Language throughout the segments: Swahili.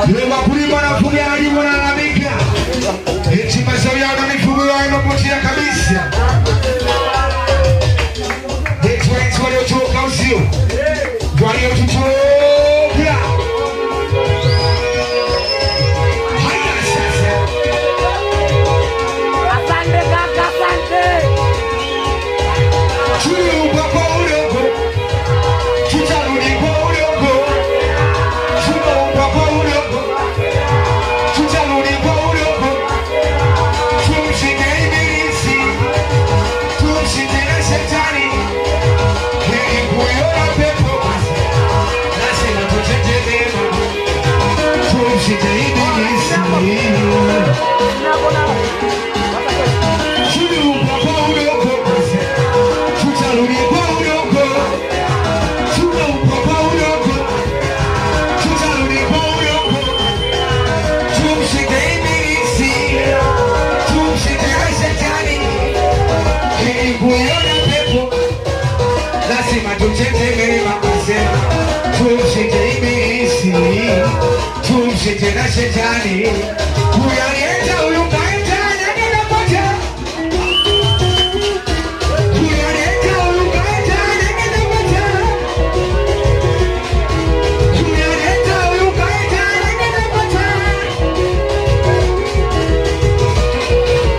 Ni wakulima na wafugaji wanalalamika eti mazao yao na mifugo yao inapotea kabisa. Eti waliotoka usio waliotutoka. Haya sasa, asante kaka, asante. tuliupa kwa udongo, tutarudi kwa udongo. Tuliupa kwa udongo, tutarudi kwa udongo. Tumshinde ibilisi, tumshinde na shetani. Ili kuiona pepo basi, lazima tutende mema. Tumshinde ibilisi. Tuliupa kwa udongo basi, tutarudi kwa udongo. Tuliupa kwa udongo, tutarudi kwa udongo. Tumshinde ibilisi, tumshinde na shetani. Ili kuiona pepo lazima tutende mema. Kasema tumshinde ibilisi, tumshinde na shetani. Kuyaleta huyu kaenda nani napata, kuyaleta huyu kaenda nani napata, kuyaleta huyu kaenda nani napata.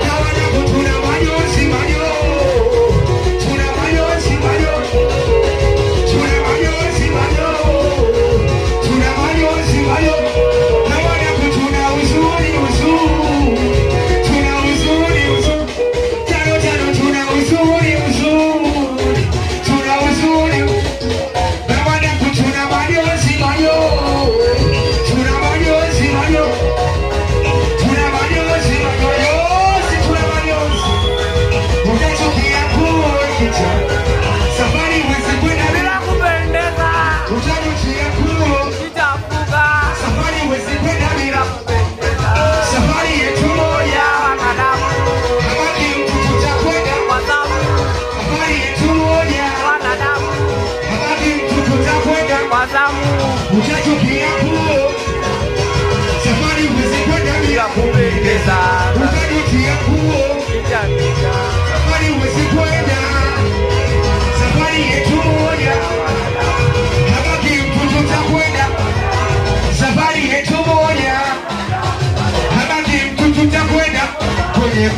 Na wanangu tuna majozi majo, tuna majozi majo, tuna majozi majo, tuna majozi majo. Na wanangu tuna uzuri uzuri, tuna uzuri uzuri, tano tano tuna uzuri uzuri, tuna uzuri. Na wanangu tuna majozi majo, tuna majozi majo, tuna majozi majo, yosi tuna majozi. Utachukia kuoicha safari wezi kwenda Bila kupendeza, utachukia kuo nitafuga. safari wezi kwenda bila Kupendeza, safari yetu moja. ya wanadamu, Habaki mtu tutakwenda kwa sababu safari yetu moja. wanadamu, Habaki mtu tutakwenda kwa sababu utachukia kuo safari wezi kwenda bila bila kupendeza, utachukia kuo nitafuga. safari wezi kwenda safari yetu moja. Habaki mtu tutakwenda safari yetu moja. Habaki mtu tutakwenda kwenye